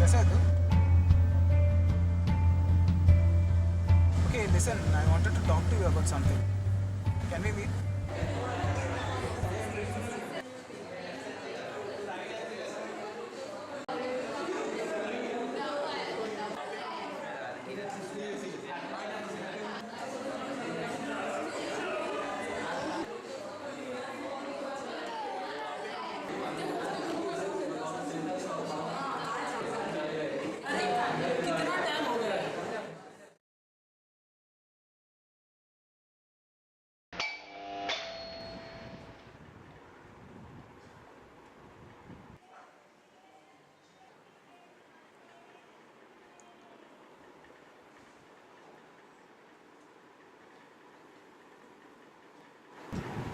कैसा है तू? Okay, listen, I wanted to talk to you about something. Can we meet?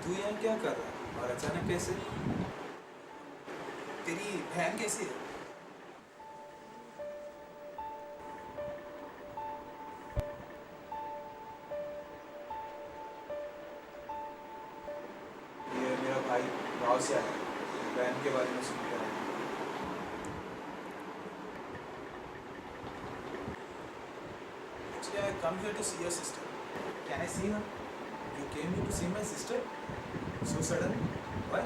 तू यहाँ क्या कर रहा है और अचानक कैसे? तेरी बहन कैसी है? ये मेरा भाई गाँव से आया, बहन के बारे में सुन कर आया। Actually, I come here to see your sister. Can I see her? You came here to see my sister? So sudden? Why?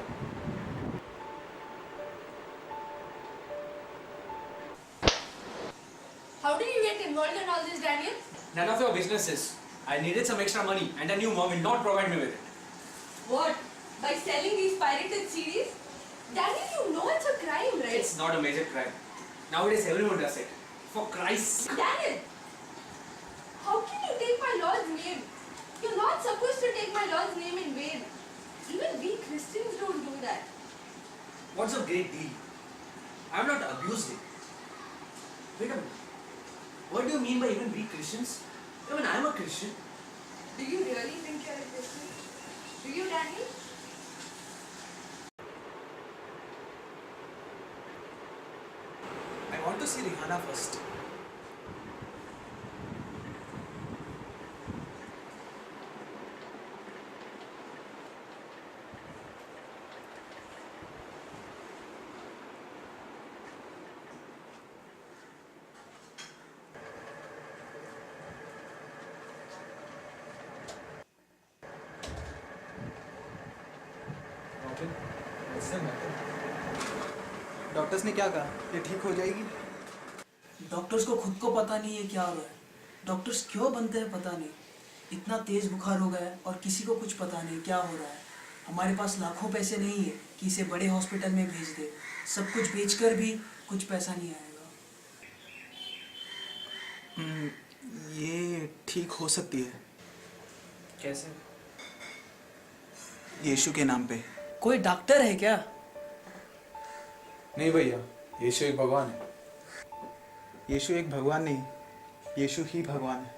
How did you get involved in all this, Daniel? None of your businesses. I needed some extra money and I knew mom will not provide me with it. What? By selling these pirated CDs? Daniel, you know it's a crime, right? It's not a major crime. Nowadays everyone does it. For Christ's sake. Daniel! How can you take my Lord's name? You're not supposed to take my Lord's name in vain. Even we Christians don't do that. What's a great deal? I have not abused it. Wait a minute. What do you mean by even we Christians? Even I am a Christian. Do you really think you're a Christian? Do you, Daniel? I want to see Rihanna first. Robin, what's the matter? Doctors ने क्या कहा? ये ठीक हो जाएगी? Doctors को खुद को पता नहीं है क्या हो रहा है। डॉक्टर्स क्यों बनते हैं पता नहीं। इतना तेज बुखार हो गया है और किसी को कुछ पता नहीं क्या हो रहा है। हमारे पास लाखों पैसे नहीं है कि इसे बड़े हॉस्पिटल में भेज दे। सब कुछ बेचकर भी कुछ पैसा नहीं आएगा। ये ठीक हो सकती है कैसे? यीशु के नाम पे। कोई डॉक्टर है क्या? नहीं भैया, यीशु एक भगवान है। यीशु एक भगवान नहीं, यीशु ही भगवान है।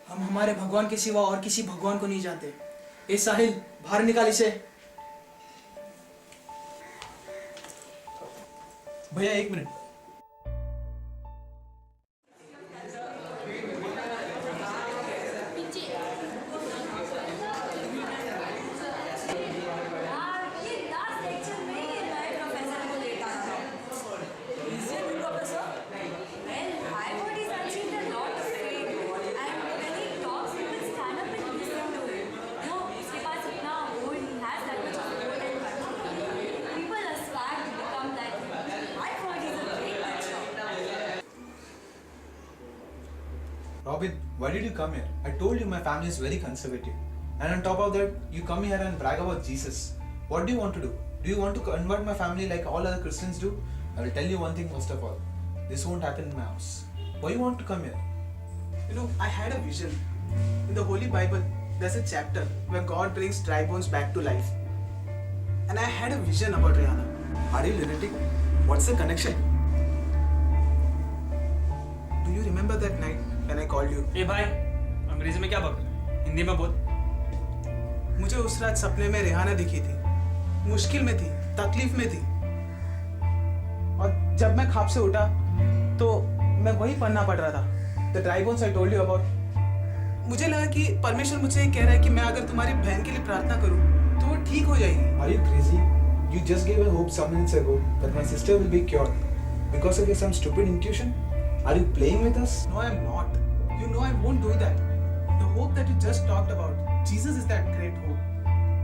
हम हमारे भगवान के सिवा और किसी भगवान को नहीं जानते। ए साहिल, बाहर निकाल इसे। भैया एक मिनट। ये लास्ट लेक्चर में ये नए प्रोफेसर को लेट आ रहा है। Is he a new professor? Well, I heard he's achieved a lot of fame, and when he talks, people stand up and listen to him. No, उसके पास इतना gold, he has that much of gold and money. People aspire to become like him. I heard he's a great teacher. Robin, why did you come here? I told you my family is very conservative. And on top of that, you come here and brag about Jesus. What do you want to do? Do you want to convert my family like all other Christians do? I will tell you one thing first of all. This won't happen in my house. Why you want to come here? You know, I had a vision. In the Holy Bible, there's a chapter where God brings dry bones back to life. And I had a vision about Rihanna. Are you lunatic? What's the connection? Do you remember that night when I called you? ए भाई, अंग्रेजी में क्या बक रहा है? हिंदी में बोल। मुझे उस रात सपने में रिहाना दिखी थी। मुश्किल में थी, तकलीफ में थी। और जब मैं ख्वाब से उठा तो मैं वही पढ़ना पड़ रहा था। The dry bones I told you about. मुझे लगा कि परमेश्वर मुझे कह रहा है कि मैं अगर तुम्हारी बहन के लिए प्रार्थना करूं तो वो ठीक हो जाएगी। Are you crazy? You just gave a hope some minutes ago that my sister will be cured. Because of your some stupid intuition? Are you playing with us? No, I'm not. You know I won't do that. The hope that you just talked about, Jesus is that great hope.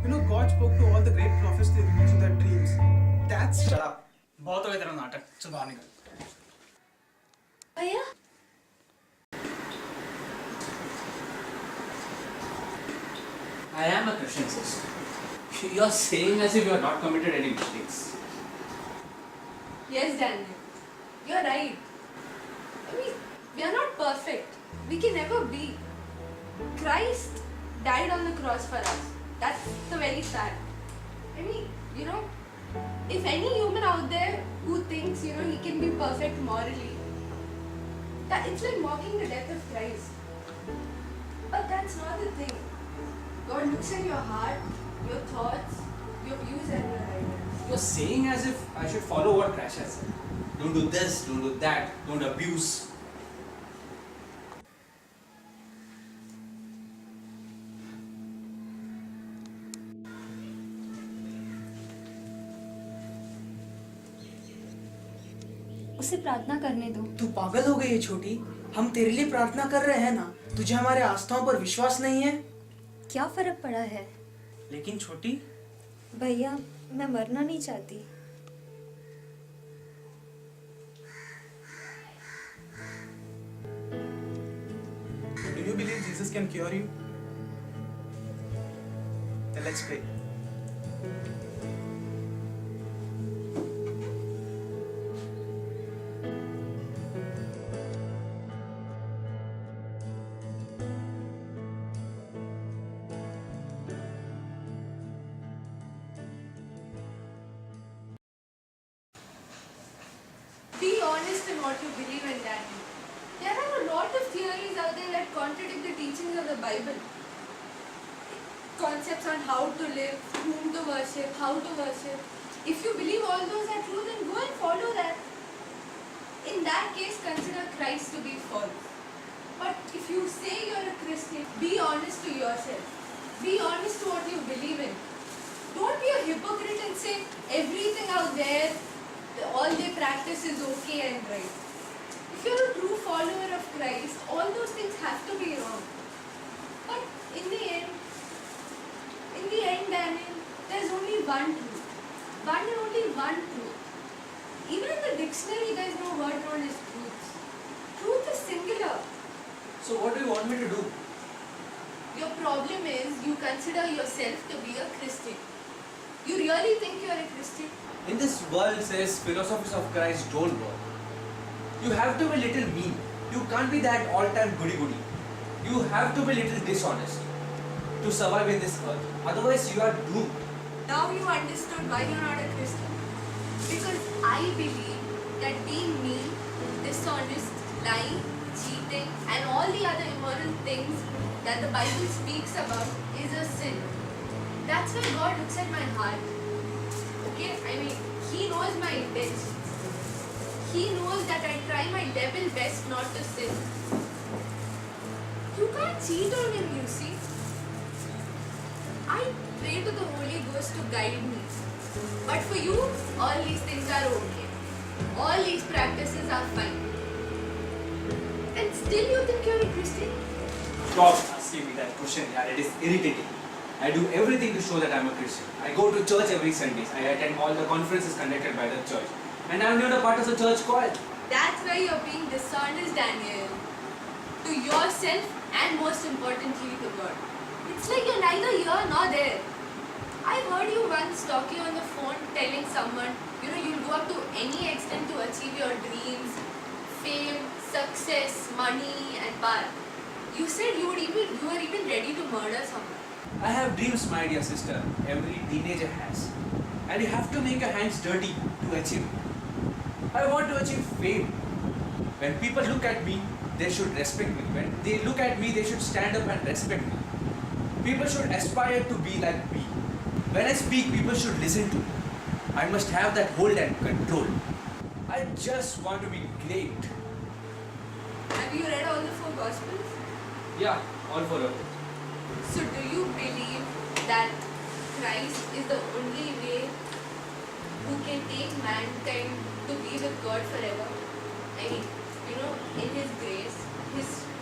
You know, God spoke to all the great prophets through their dreams. That's Shut up. बहुत हो गया तेरा नाटक. चल बाहर निकल. भैया I am a Christian, sister. You're saying as if you have not committed any mistakes. Yes, Daniel. You're right. I mean, we are not perfect. We can never be. Christ died on the cross for us. That's the very sad. I mean, you know, if any human out there who thinks, you know, he can be perfect morally, that it's like mocking the death of Christ. But that's not the thing. God looks at your heart, your thoughts, your views and your ideas. You're saying as if I should follow what Crash has said. Don't do this, don't do that, don't abuse. उसे प्रार्थना करने दो. तू पागल हो गई है छोटी. हम तेरे लिए प्रार्थना कर रहे हैं ना. तुझे हमारे आस्थाओं पर विश्वास नहीं है? क्या फर्क पड़ा है? लेकिन छोटी, भैया, मैं मरना नहीं चाहती. Do you believe Jesus can cure you? Then let's pray. Be honest in what you believe in, Daddy. There are a lot of theories out there that contradict the teachings of the Bible. Concepts on how to live, whom to worship, how to worship. If you believe all those are true, then go and follow that. In that case, consider Christ to be false. But if you say you're a Christian, be honest to yourself. Be honest to what you believe in. Don't be a hypocrite and say everything out there, all they practice is okay and right. If you're a true follower of Christ, all those things have to be wrong. But in the end, Daniel, there's only one truth. One and only one truth. Even in the dictionary, there's no word known as truth. Truth is singular. So what do you want me to do? Your problem is you consider yourself to be a Christian. You really think you're a Christian? In this world says philosophies of Christ don't work. You have to be a little mean. You can't be that all-time goody-goody. You have to be a little dishonest to survive in this earth. Otherwise you are doomed. Now you understood why you're not a Christian. Because I believe that being mean, dishonest, lying, cheating and all the other immoral things that the Bible speaks about is a sin. That's why God looks at my heart. Okay? I mean, He knows my intentions. He knows that I try my level best not to sin. You can't cheat on Him, you see. I pray to the Holy Ghost to guide me. But for you, all these things are okay. All these practices are fine. And still you think you're a Christian? Stop asking me that question, yaar. It is irritating. I do everything to show that I'm a Christian. I go to church every Sunday. I attend all the conferences conducted by the church. And I'm not a part of the church choir. That's why you're being dishonest, Daniel. To yourself and most importantly to God. It's like you're neither here nor there. I heard you once talking on the phone telling someone, you'll go up to any extent to achieve your dreams, fame, success, money and power. You said you were even ready to murder someone. I have dreams, my dear sister. Every teenager has. And you have to make your hands dirty to achieve it. I want to achieve fame. When people look at me, they should respect me. When they look at me, they should stand up and respect me. People should aspire to be like me. When I speak, people should listen to me. I must have that hold and control. I just want to be great. Have you read all the 4 Gospels? Yeah, all for it. So do you believe that Christ is the only way who can take mankind to to be with God forever. I mean, you know, in His grace,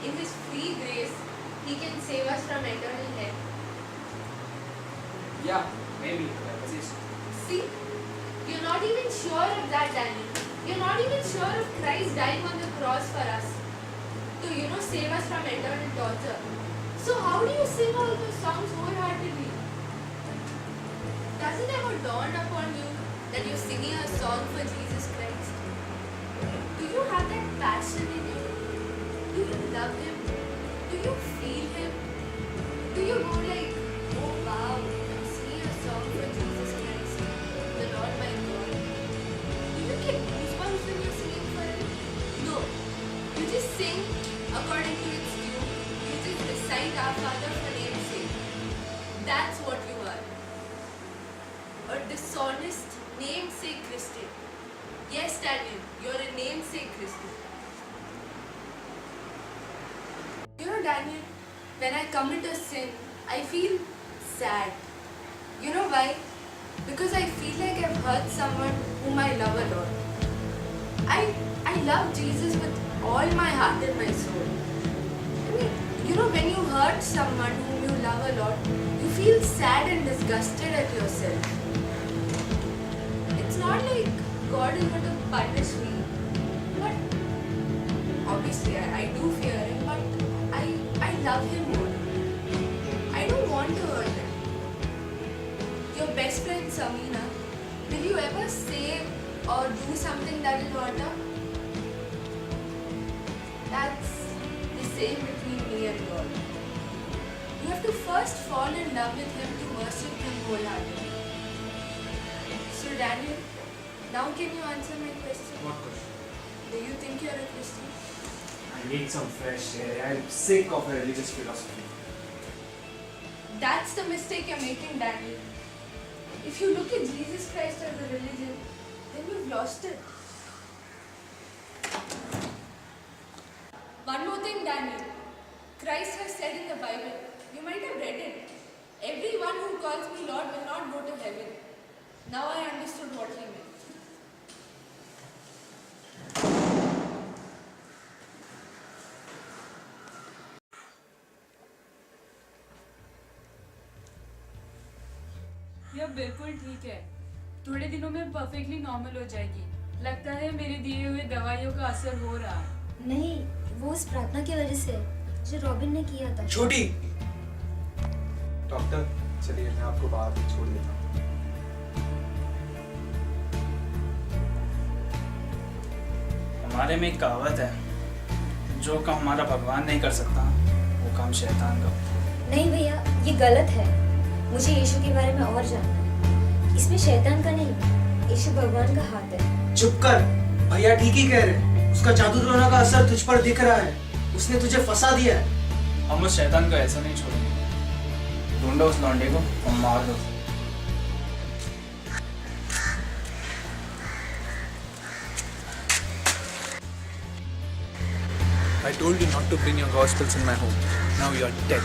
in His free grace, He can save us from eternal hell. Yeah, maybe. See, you're not even sure of that, Daniel. You're not even sure of Christ dying on the cross for us to, you know, save us from eternal torture. So how do you sing all those songs wholeheartedly? Does it ever dawn upon you that you're singing a song for Jesus Christ? Do you have that passion in you? Do you love Him? Do you feel Him? Do you go like, oh wow, I'm singing a song for Jesus Christ, the Lord my God? Do you get goosebumps when you're singing for Him? No. You just sing according to its tune. You just recite Our Father for name's sake. That's what you are. A dishonest namesake Christian. Yes, Daniel, you're a namesake Christian. You know, Daniel, when I commit a sin, I feel sad. You know why? Because I feel like I've hurt someone whom I love a lot. I love Jesus with all my heart and my soul. I mean, you know, when you hurt someone whom you love a lot, you feel sad and disgusted at yourself. It's not like God is going to punish me, but obviously I do fear Him, but I love Him more. I don't want to hurt Him. Your best friend Samina, will you ever say or do something that will hurt her? That's the same between me and God. You have to first fall in love with Him to worship Him wholeheartedly. So Daniel, now can you answer my question? What question? Do you think you're a Christian? I need some fresh air. I'm sick of a religious philosophy. That's the mistake you're making, Daniel. If you look at Jesus Christ as a religion, then you've lost it. One more thing, Daniel. Christ has said in the Bible, you might have read it, everyone who calls me Lord will not go to heaven. Now I understood what he meant. यह बिल्कुल ठीक है। थोड़े दिनों में perfectly normal हो जाएगी। लगता है मेरे दिए हुए दवाइयों का असर हो रहा है। नहीं, वो उस प्रार्थना की वजह से जो रॉबिन ने किया था। छोटी डॉक्टर, चलिए मैं आपको बाहर छोड़ देता हूँ। हमारे में एक कहावत है, जो काम हमारा भगवान नहीं कर सकता वो काम शैतान का। नहीं भैया, ये गलत है। मुझे यीशु के बारे में और जानना है। इसमें शैतान का नहीं, यीशु भगवान का हाथ है। चुप कर, भैया ठीक ही कह रहे। उसका जादू टोना का असर तुझ पर दिख रहा है। उसने तुझे फंसा दिया है। हम उस शैतान को ऐसा नहीं छोड़ेंगे। ढूंढो उस लौंडे को और मार दो। I told you not to bring your gospels in my home. Now you are dead.